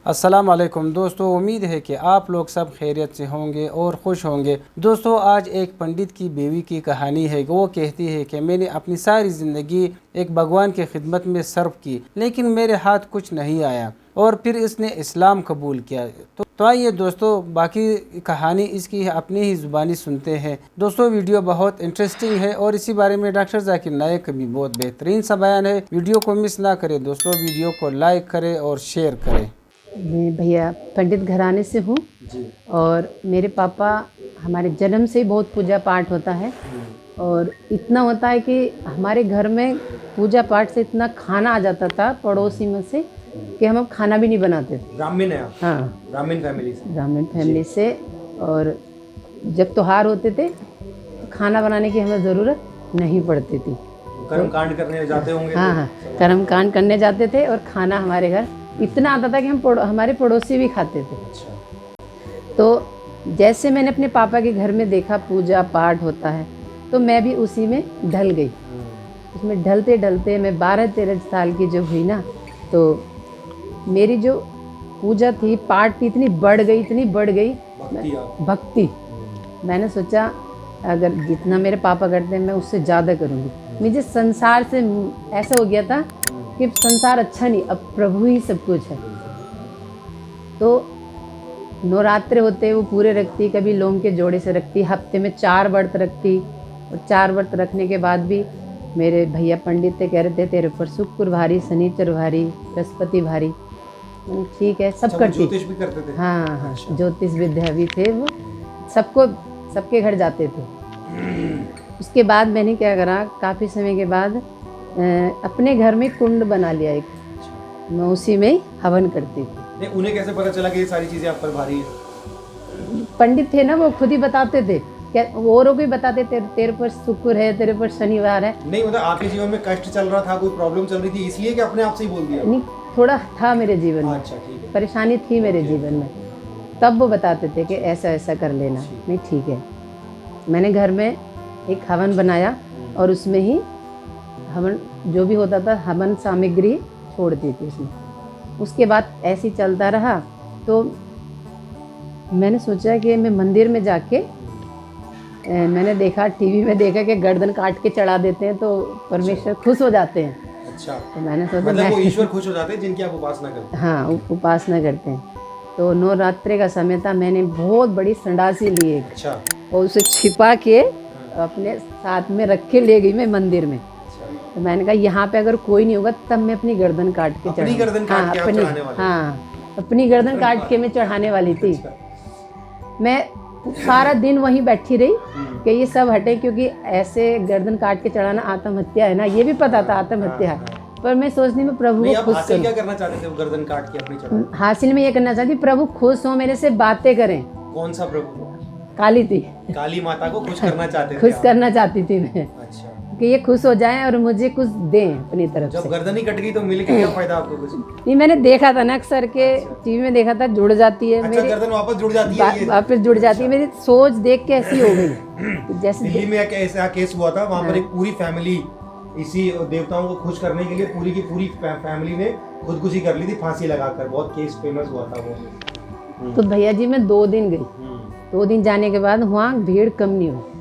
अस्सलाम वालेकुम दोस्तों, उम्मीद है कि आप लोग सब खैरियत से होंगे और खुश होंगे। दोस्तों, आज एक पंडित की बीवी की कहानी है। वो कहती है कि मैंने अपनी सारी ज़िंदगी एक भगवान की खिदमत में सर्व की, लेकिन मेरे हाथ कुछ नहीं आया और फिर इसने इस्लाम कबूल किया। तो आइए दोस्तों, बाकी कहानी इसकी अपनी ही ज़ुबानी सुनते हैं। दोस्तों, वीडियो बहुत इंटरेस्टिंग है और इसी बारे में डॉक्टर जाकिर नायक का भी बहुत बेहतरीन सा बयान है। वीडियो को मिस ना करें दोस्तों, वीडियो को लाइक करें और शेयर करें। मैं भैया पंडित घराने से हूँ और मेरे पापा हमारे जन्म से ही बहुत पूजा पाठ होता है और इतना होता है कि हमारे घर में पूजा पाठ से इतना खाना आ जाता था पड़ोसी में से कि हम अब खाना भी नहीं बनाते थे। ब्राह्मण है? हाँ, ब्राह्मण फैमिली से। और जब त्योहार होते थे तो खाना बनाने की हमें ज़रूरत नहीं पड़ती थी। कर्म कांड करने जाते होंगे? हाँ, कर्म कांड करने जाते थे और खाना हमारे घर इतना आता था कि हमारे पड़ोसी भी खाते थे। तो जैसे मैंने अपने पापा के घर में देखा पूजा पाठ होता है तो मैं भी उसी में ढल गई। उसमें ढलते ढलते मैं 12-13 साल की जो हुई ना, तो मेरी जो पूजा थी पाठ थी इतनी बढ़ गई भक्ति। मैंने सोचा अगर जितना मेरे पापा करते हैं मैं उससे ज़्यादा करूँगी। मुझे संसार से ऐसा हो गया था कि संसार अच्छा नहीं, अब प्रभु ही सब कुछ है। तो नवरात्रे होते वो पूरे रखती, कभी लोम के जोड़े से रखती, हफ्ते में 4 व्रत रखती। और 4 व्रत रखने के बाद भी मेरे भैया पंडित थे, कह रहे थे तेरे ऊपर शुक्र भारी, शनिचर भारी, बृहस्पति भारी। ठीक है, सब करती। ज्योतिष भी करते थे? हाँ, अच्छा। ज्योतिष विद्या भी थे वो, सबके घर जाते थे। उसके बाद मैंने क्या करा, काफ़ी समय के बाद अपने घर में कुंड बना लिया एक, मैं उसी में हवन करती थी। नहीं, उन्हें कैसे पता चला कि ये सारी चीज़ें आप पर भारी है? पंडित थे ना, वो खुद ही बताते थे, क्या औरों को ही बताते थे तेरे पर शुक्र है, तेरे पर शनिवार है। नहीं, मतलब आपके जीवन में कष्ट चल रहा था, कोई प्रॉब्लम चल रही थी, इसलिए कि अपने आप से ही बोल दिया? नहीं, थोड़ा था मेरे जीवन में। अच्छा, ठीक है। परेशानी थी मेरे जीवन में, तब वो बताते थे कि ऐसा ऐसा कर लेना। नहीं, ठीक है। मैंने घर में एक हवन बनाया और उसमें ही हवन जो भी होता था हवन सामग्री छोड़ दी थी उसमें। उसके बाद ऐसे ही चलता रहा तो मैंने सोचा कि मैं मंदिर में जाके मैंने देखा, टीवी में देखा कि गर्दन काट के चढ़ा देते हैं तो परमेश्वर खुश हो जाते हैं। अच्छा, तो मैंने सोचा मतलब वो ईश्वर खुश हो जाते हैं जिनकी आप उपासना करते हैं? हाँ, उपासना करते हैं। तो नवरात्रि का समय था, मैंने बहुत बड़ी संडासी ली एक। अच्छा। और उसे छिपा के अपने साथ में रख के ले गई मैं मंदिर में। तो मैंने कहा यहाँ पे अगर कोई नहीं होगा तब मैं अपनी गर्दन काट के अपनी गर्दन काट के आप चढ़ाने वाली? हाँ, अपनी गर्दन काट के मैं चढ़ाने वाली थी। मैं सारा दिन वहीं बैठी रही कि ये सब हटे, क्योंकि ऐसे गर्दन काट के चढ़ाना आत्महत्या है ना, ये भी पता था आत्महत्या है। पर मैं सोचनी में प्रभु को खुश करूं। क्या करना चाहते थे वो गर्दन काट के अपनी चढ़ाने? हासिल में ये करना चाहती प्रभु खुश हो, मेरे से बातें करें। कौन सा प्रभु? काली थी, काली माता को खुश करना चाहते थे? खुश करना चाहती थी मैं। अच्छा, कि ये खुश हो जाएं और मुझे कुछ दें अपनी तरफ से। जब गर्दन ही कट गई तो मिल के क्या फायदा आपको कुछ? नहीं, मैंने देखा था ना अक्सर के टीवी में देखा था, जुड़ जाती है। अच्छा, मेरी गर्दन वापस जुड़ जाती है? वापस जुड़ जाती है। मेरी सोच देख के ऐसी हो गई। जैसे दिल्ली में एक ऐसा केस हुआ था, वहाँ पर एक पूरी फैमिली इसी देवताओं को खुश करने के लिए पूरी की पूरी फैमिली ने खुदकुशी कर ली थी फांसी लगाकर। बहुत केस फेमस हुआ था वो। तो भैया जी मैं 2 दिन गई। 2 दिन जाने के बाद वहाँ भीड़ कम नहीं हुई।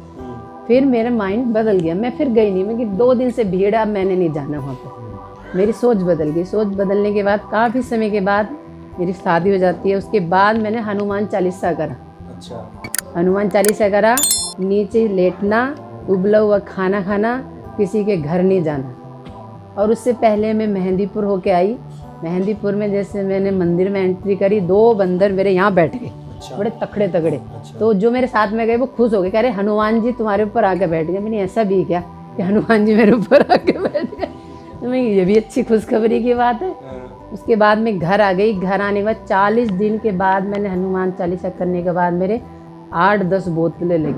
फिर मेरा माइंड बदल गया, मैं फिर गई नहीं। मैं कि 2 दिन से भीड़, अब मैंने नहीं जाना वहाँ पर। मेरी सोच बदल गई। सोच बदलने के बाद काफ़ी समय के बाद मेरी शादी हो जाती है। उसके बाद मैंने हनुमान चालीसा करा। अच्छा, हनुमान चालीसा करा, नीचे लेटना, उबला हुआ खाना खाना, किसी के घर नहीं जाना। और उससे पहले मैं मेहंदीपुर होके आई। मेहंदीपुर में जैसे मैंने मंदिर में एंट्री करी, 2 बंदर मेरे यहाँ बैठ गए। अच्छा। बड़े तकड़े। अच्छा। तो जो मेरे साथ में गए वो खुश हो गए, कह रहे हनुमान जी तुम्हारे ऊपर आके बैठ गए। मैंने ऐसा भी क्या कि हनुमान जी मेरे ऊपर आके बैठ गए? तो मैं ये भी अच्छी खुशखबरी की बात है। उसके बाद मैं घर आ गई। घर आने के बाद 40 दिन के बाद मैंने हनुमान चालीसा करने के बाद मेरे 8-10 बोतलें लगी।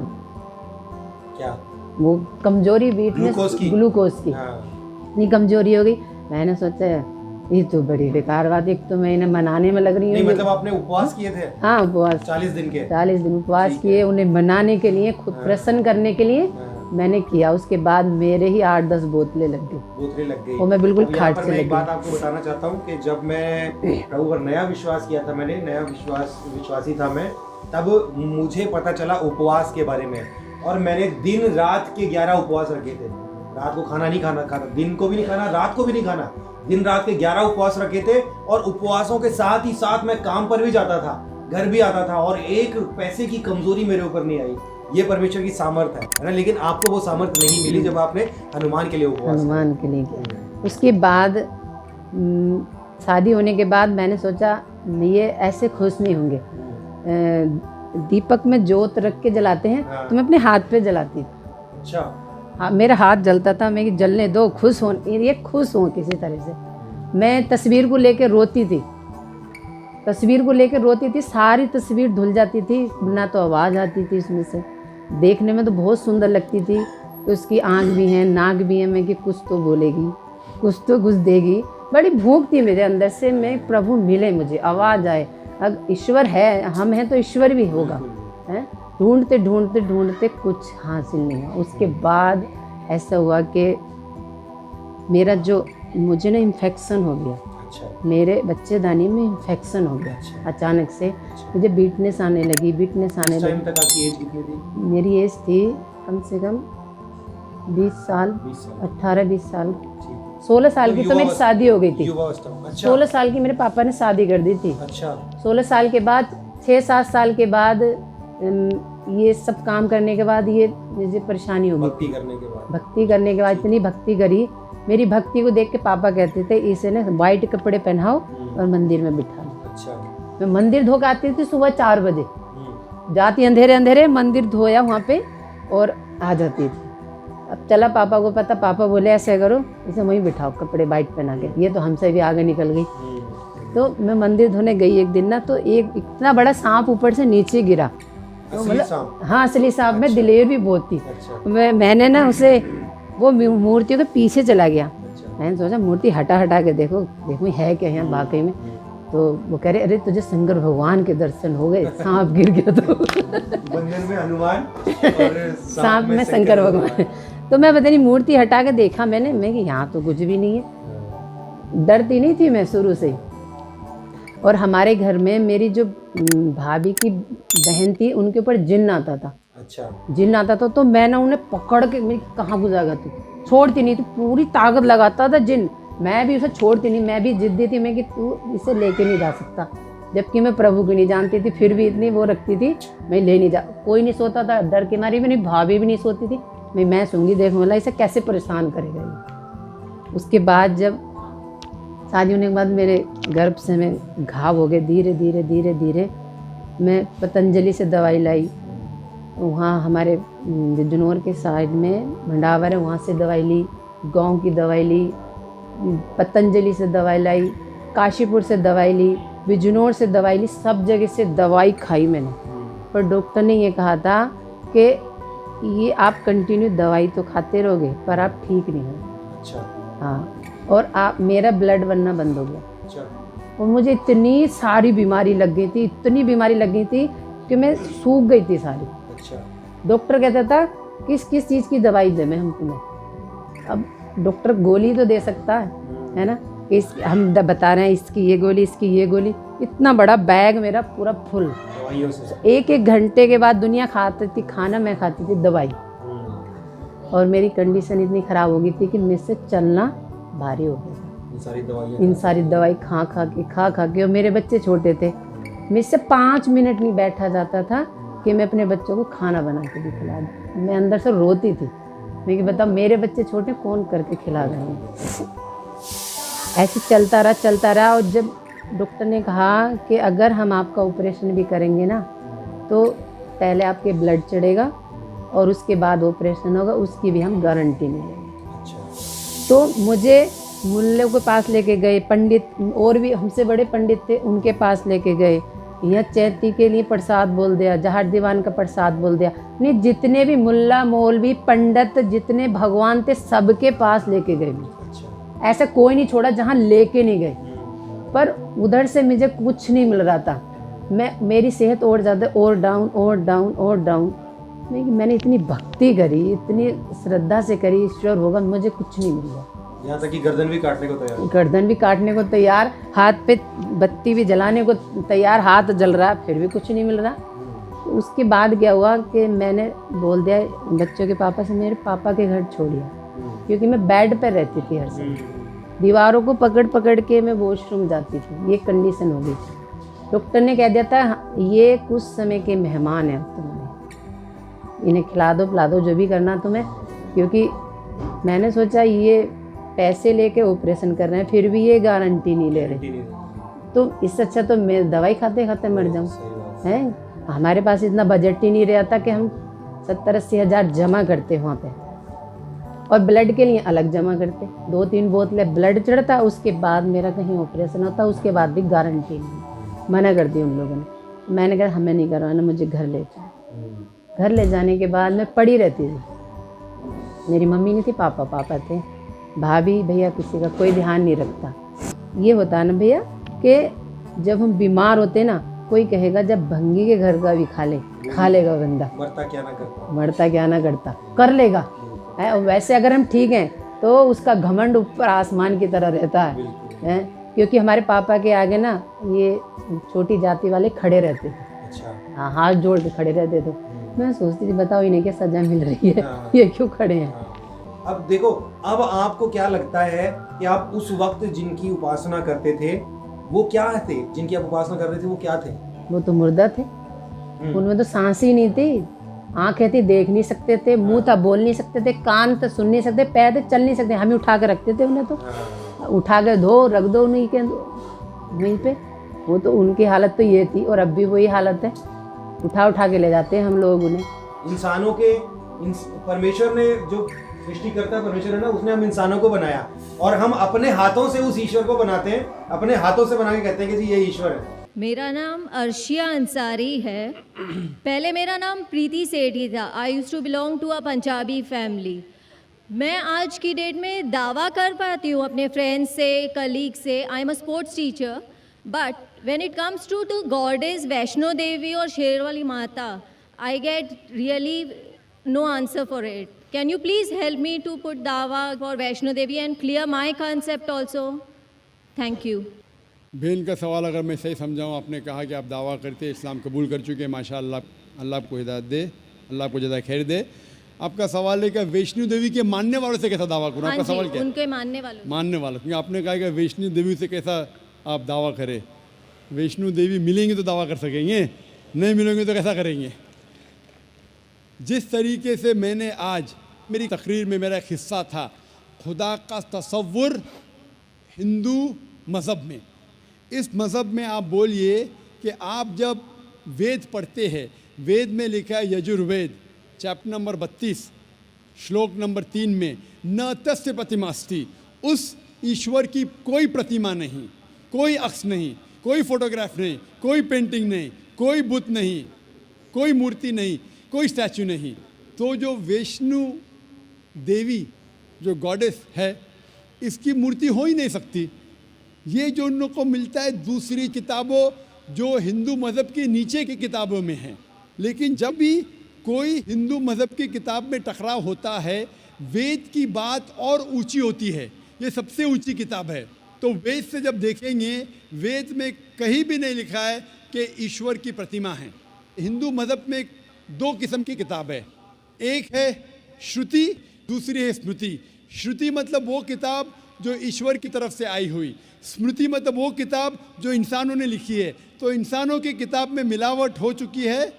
क्या? वो कमजोरी बीच में ग्लूकोज की इतनी कमजोरी हो गई। मैंने सोचा ये तो बड़ी बेकार बात, एक तो मैं इन्हें मनाने में लग रही हूँ। मतलब आपने उपवास किए थे? हाँ, उपवास 40 दिन के। 40 दिन उपवास किए, उन्हें मनाने के लिए, खुद प्रसन्न करने के लिए मैंने किया। उसके बाद मेरे ही 8-10 बोतलें लग गई और मैं बिल्कुल खाट से मैं लग एक बात गई। आपको बताना चाहता हूँ कि जब मैं प्रभु पर नया विश्वास किया था, मैंने नया विश्वासी था मैं, तब मुझे पता चला उपवास के बारे में, और मैंने दिन रात के 11 उपवास रखे थे। रात को खाना नहीं खाना, दिन को भी नहीं खाना, रात को भी नहीं खाना, दिन रात के 11 उपवास रखे थे। और उपवासों के साथ ही साथ मैं काम पर भी जाता था, घर भी आता था, और एक पैसे की कमजोरी मेरे ऊपर नहीं आई। ये परमेश्वर की सामर्थ है ना। लेकिन आपको वो सामर्थ नहीं मिली जब आपने हनुमान के लिए उपवास हनुमान के लिए किया। उसके बाद शादी होने के बाद मैंने सोचा ये ऐसे खुश नहीं होंगे। दीपक में जोत रख के जलाते हैं, हाँ। तो मैं अपने हाथ पे जलाती थी। अच्छा। हाँ, मेरा हाथ जलता था, मैं कि जलने दो, खुश हो, ये खुश हो किसी तरह से। मैं तस्वीर को लेकर रोती थी, सारी तस्वीर धुल जाती थी, ना तो आवाज़ आती थी इसमें से। देखने में तो बहुत सुंदर लगती थी, उसकी आँख भी है, नाक भी है, मैं कि कुछ तो बोलेगी, कुछ तो कुछ देगी। बड़ी भूख थी मेरे अंदर से, मैं प्रभु मिले, मुझे आवाज़ आए, अगर ईश्वर है, हम हैं तो ईश्वर भी होगा। हैं, ढूंढते ढूंढते ढूंढते कुछ हासिल नहीं हुआ। उसके बाद ऐसा हुआ कि मुझे ना इन्फेक्शन हो गया। अच्छा। मेरे बच्चेदानी में इन्फेक्शन हो गया। अच्छा। अचानक से मुझे वीकनेस आने लगी। उस टाइम तक आपकी एज कितनी थी? मेरी एज थी कम से कम 20 साल, 20 साल। 18-20 साल, 16 साल की तो मेरी शादी हो गई थी। अच्छा। 16 साल की मेरे पापा ने शादी कर दी थी। अच्छा। 16 साल के बाद 6-7 साल के बाद ये सब काम करने के बाद ये मुझे परेशानी हो गई। भक्ति करने के बाद इतनी भक्ति करी, मेरी भक्ति को देख के पापा कहते थे इसे ना वाइट कपड़े पहनाओ और मंदिर में बिठा लो। अच्छा। मैं मंदिर धो के आती थी सुबह 4 बजे, जाती अंधेरे मंदिर धोया वहाँ पे और आ जाती थी। अब चला पापा को पता, पापा बोले ऐसे करो, इसे वहीं बिठाओ कपड़े वाइट पहना के। ये तो हमसे भी आगे निकल गई। तो मैं मंदिर धोने गई एक दिन ना, तो एक इतना बड़ा सांप ऊपर से नीचे गिरा। तो मतलब हाँ, असली सांप में दिलेर भी बहुत थी। मैंने ना उसे वो मूर्तियों के पीछे चला गया। मैंने सोचा मूर्ति हटा के देखो है क्या यहाँ वाकई में। तो वो कह रहे अरे तुझे शंकर भगवान के दर्शन हो गए, सांप गिर गया। तो बंधन में हनुमान और सांप में शंकर भगवान। तो मैं पता नहीं मूर्ति हटा के देखा मैंने, मैं कि यहाँ तो कुछ भी नहीं है। डरती नहीं थी मैं शुरू से। और हमारे घर में मेरी जो भाभी की बहन थी, उनके ऊपर जिन्न आता था। अच्छा। जिन्न आता था तो मैं ना उन्हें पकड़ के, मैं कहाँ गुजारा तू, छोड़ती नहीं थी, पूरी ताकत लगाता था जिन्न। मैं भी उसे छोड़ती नहीं, मैं भी जिद्दी थी, मैं कि तू इसे लेके नहीं जा सकता। जबकि मैं प्रभु को नहीं जानती थी, फिर भी इतनी वो रखती थी, मैं ले नहीं जा। कोई नहीं सोता था, डर के मारी मेरी भाभी भी नहीं सोती थी। मैं सूंगी, देख बोला इसे कैसे परेशान करेगा ये। उसके बाद जब शादी होने के बाद मेरे गर्भ से में घाव हो गए। धीरे धीरे मैं पतंजलि से दवाई लाई। वहाँ हमारे बिजनौर के साइड में भंडावर है, वहाँ से दवाई ली, गांव की दवाई ली, पतंजलि से दवाई लाई, काशीपुर से दवाई ली, बिजनौर से दवाई ली, सब जगह से दवाई खाई मैंने। पर डॉक्टर ने ये कहा था कि ये आप कंटिन्यू दवाई तो खाते रहोगे पर आप ठीक नहीं हो। अच्छा। हाँ, और आप मेरा ब्लड बनना बंद हो गया। अच्छा। और मुझे इतनी सारी बीमारी लग गई थी कि मैं सूख गई थी सारी। अच्छा। डॉक्टर कहता था किस चीज़ की दवाई दे मैं हम तुम्हें। अब डॉक्टर गोली तो दे सकता है ना, कि हम बता रहे हैं इसकी ये गोली, इसकी ये गोली। इतना बड़ा बैग मेरा पूरा फुल दवाइयों से। एक घंटे के बाद दुनिया खाती थी खाना, मैं खाती थी दवाई। और मेरी कंडीशन इतनी ख़राब हो गई थी कि मुझसे चलना भारी हो गया। इन सारी दवाई खा खा के। और मेरे बच्चे छोटे थे, मुझसे 5 मिनट नहीं बैठा जाता था कि मैं अपने बच्चों को खाना बना के भी खिला दूँ। मैं अंदर से रोती थी, मैं कि बताओ मेरे बच्चे छोटे कौन करके खिला रहे हैं। ऐसे चलता रहा। और जब डॉक्टर ने कहा कि अगर हम आपका ऑपरेशन भी करेंगे ना, तो पहले आपके ब्लड चढ़ेगा और उसके बाद ऑपरेशन होगा, उसकी भी हम गारंटी नहीं लेंगे। तो मुझे मुल्लों के पास लेके गए, पंडित और भी हमसे बड़े पंडित थे, उनके पास लेके गए। यहाँ चैती के लिए प्रसाद बोल दिया, जहार दीवान का प्रसाद बोल दिया। नहीं, जितने भी मुल्ला मौलवी पंडित जितने भगवान थे सबके पास लेके गए। ऐसा कोई नहीं छोड़ा जहाँ लेके नहीं गए। पर उधर से मुझे कुछ नहीं मिल रहा था। मेरी सेहत और ज़्यादा और डाउन। मैंने इतनी भक्ति करी, इतनी श्रद्धा से करी, ईश्वर होगा, मुझे कुछ नहीं मिल रहा। यहाँ तक कि गर्दन भी काटने को तैयार, गर्दन भी काटने को तैयार, हाथ पे बत्ती भी जलाने को तैयार, हाथ जल रहा, फिर भी कुछ नहीं मिल रहा। तो उसके बाद क्या हुआ कि मैंने बोल दिया बच्चों के पापा से, मेरे पापा के घर छोड़िए, क्योंकि मैं बेड पर रहती थी हर समय, दीवारों को पकड़ पकड़ के मैं वॉशरूम जाती थी, ये कंडीशन हो गई थी। डॉक्टर ने कह दिया था ये कुछ समय के मेहमान हैं तुम्हारे, इन्हें खिला दो पिला दो जो भी करना तुम्हें, क्योंकि मैंने सोचा ये पैसे लेके ऑपरेशन कर रहे हैं फिर भी ये गारंटी नहीं ले रहे, तो इससे अच्छा तो मैं दवाई खाते खाते मर जाऊँ। हैं हमारे पास इतना बजट ही नहीं रहता कि हम 70-80 हज़ार जमा करते वहाँ पे, और ब्लड के लिए अलग जमा करते, 2-3 बोतलें ब्लड चढ़ता, उसके बाद मेरा कहीं ऑपरेशन होता, उसके बाद भी गारंटी नहीं, मना कर दी उन लोगों ने। मैंने कहा हमें नहीं करवाना, मुझे घर ले जाओ। घर ले जाने के बाद मैं पड़ी रहती थी, मेरी मम्मी नहीं थी, पापा थे, भाभी भैया किसी का कोई ध्यान नहीं रखता। ये होता है ना भैया कि जब हम बीमार होते ना, कोई कहेगा जब भंगी के घर का भी खा लेगा बंदा, मरता क्या ना करता, कर लेगा। और वैसे अगर हम ठीक हैं तो उसका घमंड ऊपर आसमान की तरह रहता है, क्योंकि हमारे पापा के आगे ना ये छोटी जाति वाले खड़े रहते थे। अच्छा। हाँ, हाथ जोड़ के खड़े रहते थे। मैं सोचती थी बताओ इन्हें क्या सजा मिल रही है, ये क्यों खड़े हैं। अब देखो, अब आपको क्या लगता है कि आप उस वक्त जिनकी उपासना करते थे वो क्या थे, जिनकी आप उपासना कर रहे थे वो क्या थे? वो तो मुर्दा थे, उनमें तो सांस ही नहीं थी, आंखें थी देख नहीं सकते थे, मुंह था बोल नहीं सकते थे, कान तो सुन नहीं सकते, पैर थे चल नहीं सकते, हम ही उठा के रखते थे उन्हें, तो उठा के धो रख दो उन्हीं के वहीं पे। वो तो उनकी हालत तो ये थी, और अब भी वही हालत है, उठा के ले जाते हैं हम लोग उन्हें। इंसानों के परमेश्वर ने जो सृष्टिकर्ता परमेश्वर है ना, उसने हम इंसानों को बनाया, और हम अपने हाथों से उस ईश्वर को बनाते हैं, अपने हाथों से बना के कहते हैं कि जी ये ईश्वर है। मेरा नाम अर्शिया अंसारी है। पहले मेरा नाम प्रीति सेठी था। I used to belong to a Punjabi family. मैं आज की डेट में दावा कर पाती हूँ अपने फ्रेंड्स से, कलीग से, I am a sports teacher, but when it comes to goddess Vaishno Devi और Sherawali Mata, I get really no answer for it. Can you please help me to put dawa for Vaishno Devi and clear my concept also? Thank you. बहन का सवाल अगर मैं सही समझाऊँ, आपने कहा कि आप दावा करते इस्लाम कबूल कर चुके हैं, माशाअल्लाह, अल्लाह आपको हिदायत दे, अल्लाह आपको ज़्यादा खैर दे। आपका सवाल है कि वैष्णो देवी के मानने वालों से कैसा दावा करूँ? आपका सवाल क्या है? उनके मानने वालों, क्योंकि आपने कहा कि वैष्णो देवी से कैसा आप दावा करें। वैष्णो देवी मिलेंगे तो दावा कर सकेंगे, नहीं मिलेंगे तो कैसा करेंगे? जिस तरीके से मैंने आज मेरी तकरीर में मेरा एक हिस्सा था खुदा का तसव्वुर हिंदू मज़हब में, इस मज़हब में आप बोलिए कि आप जब वेद पढ़ते हैं, वेद में लिखा है यजुर्वेद चैप्टर नंबर 32 श्लोक नंबर 3 में, न तस्य प्रतिमास्ति, उस ईश्वर की कोई प्रतिमा नहीं, कोई अक्स नहीं, कोई फोटोग्राफ नहीं, कोई पेंटिंग नहीं, कोई बुत नहीं, कोई मूर्ति नहीं, कोई स्टैचू नहीं। तो जो वैष्णो देवी जो गॉडेस है, इसकी मूर्ति हो ही नहीं सकती। ये जो उन लोगों को मिलता है दूसरी किताबों जो हिंदू मज़हब के नीचे की किताबों में है, लेकिन जब भी कोई हिंदू मज़हब की किताब में टकराव होता है, वेद की बात और ऊंची होती है, ये सबसे ऊंची किताब है। तो वेद से जब देखेंगे, वेद में कहीं भी नहीं लिखा है कि ईश्वर की प्रतिमा है। हिंदू मज़हब में 2 किस्म की किताब है, एक है श्रुति, दूसरी है स्मृति। श्रुति मतलब वो किताब जो ईश्वर की तरफ से आई हुई, स्मृति मतलब वो किताब जो इंसानों ने लिखी है। तो इंसानों की किताब में मिलावट हो चुकी है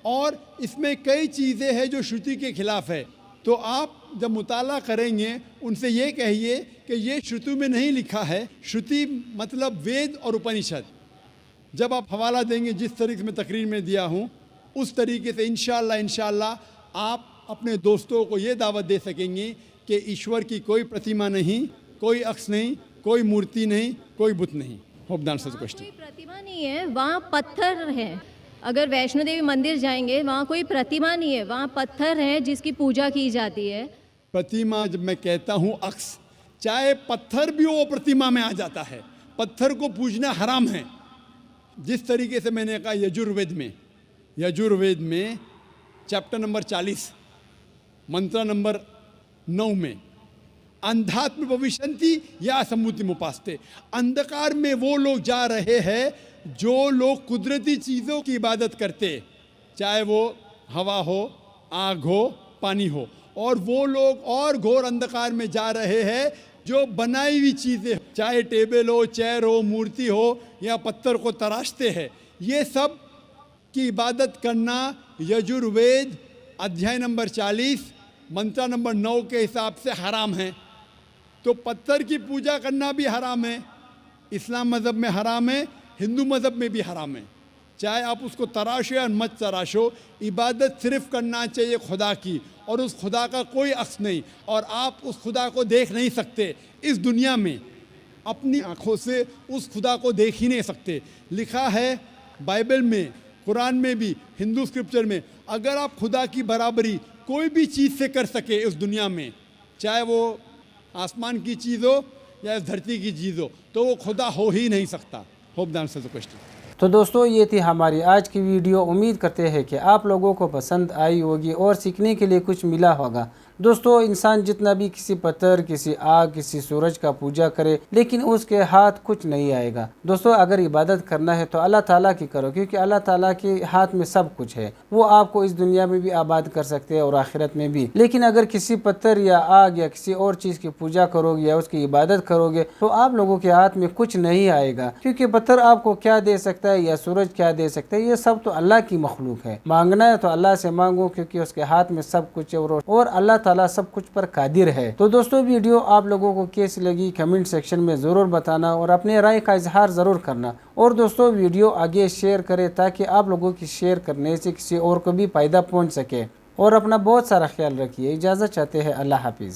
और इसमें कई चीज़ें हैं जो श्रुति के खिलाफ है। तो आप जब मुताला करेंगे, उनसे ये कहिए कि ये श्रुति में नहीं लिखा है। श्रुति मतलब वेद और उपनिषद। जब आप हवाला देंगे जिस तरीके से मैं तकरीर में दिया हूँ, उस तरीके से इंशाअल्लाह आप अपने दोस्तों को ये दावत दे सकेंगे कि ईश्वर की कोई प्रतिमा नहीं, कोई अक्स नहीं, कोई मूर्ति नहीं, कोई बुत नहीं। Hope the answer the question. कोई प्रतिमा नहीं है, वहाँ पत्थर है। अगर वैष्णो देवी मंदिर जाएंगे, वहाँ कोई प्रतिमा नहीं है, वहाँ पत्थर है जिसकी पूजा की जाती है। प्रतिमा जब मैं कहता हूँ अक्स, चाहे पत्थर भी वो प्रतिमा में आ जाता है। पत्थर को पूजना हराम है। जिस तरीके से मैंने कहा यजुर्वेद में चैप्टर नंबर 40 मंत्र नंबर 9 में, अंधात्म भविष्यन्ति या सम्मुति मुपास्ते, अंधकार में वो लोग जा रहे हैं जो लोग कुदरती चीज़ों की इबादत करते, चाहे वो हवा हो, आग हो, पानी हो, और वो लोग और घोर अंधकार में जा रहे हैं जो बनाई हुई चीज़ें, चाहे टेबल हो, चेयर हो, मूर्ति हो या पत्थर को तराशते हैं, ये सब की इबादत करना यजुर्वेद अध्याय नंबर 40 मंत्र नंबर 9 के हिसाब से हराम है। तो पत्थर की पूजा करना भी हराम है, इस्लाम मज़हब में हराम है, हिंदू मज़हब में भी हराम है। चाहे आप उसको तराशो या मत तराशो, इबादत सिर्फ करना चाहिए खुदा की, और उस खुदा का कोई अक्स नहीं, और आप उस खुदा को देख नहीं सकते इस दुनिया में, अपनी आँखों से उस खुदा को देख ही नहीं सकते। लिखा है बाइबल में, कुरान में भी, हिंदू स्क्रिप्चर में, अगर आप खुदा की बराबरी कोई भी चीज़ से कर सके इस दुनिया में, चाहे वो आसमान की चीज़ हो या इस धरती की चीज़ हो, तो वो खुदा हो ही नहीं सकता। Hope the answer the question. तो दोस्तों ये थी हमारी आज की वीडियो। उम्मीद करते हैं कि आप लोगों को पसंद आई होगी और सीखने के लिए कुछ मिला होगा। दोस्तों इंसान जितना भी किसी पत्थर, किसी आग, किसी सूरज का पूजा करे, लेकिन उसके हाथ कुछ नहीं आएगा। दोस्तों अगर इबादत करना है तो अल्लाह ताला की करो, क्योंकि अल्लाह ताला के हाथ में सब कुछ है। वो आपको इस दुनिया में भी आबाद कर सकते हैं और आखिरत में भी। लेकिन अगर किसी पत्थर या आग या किसी और चीज़ की पूजा करोगे या उसकी इबादत करोगे तो आप लोगों के हाथ में कुछ नहीं आएगा, क्योंकि पत्थर आपको क्या दे सकता है या सूरज क्या दे सकता है, ये सब तो अल्लाह की मखलूक है। मांगना है तो अल्लाह से मांगो, क्योंकि उसके हाथ में सब कुछ है और अल्लाह ताला सब कुछ पर कादिर है। तो दोस्तों वीडियो आप लोगों को कैसी लगी कमेंट सेक्शन में ज़रूर बताना और अपने राय का इजहार ज़रूर करना। और दोस्तों वीडियो आगे शेयर करें ताकि आप लोगों की शेयर करने से किसी और को भी फ़ायदा पहुंच सके। और अपना बहुत सारा ख्याल रखिए। इजाज़त चाहते हैं। अल्लाह हाफिज़।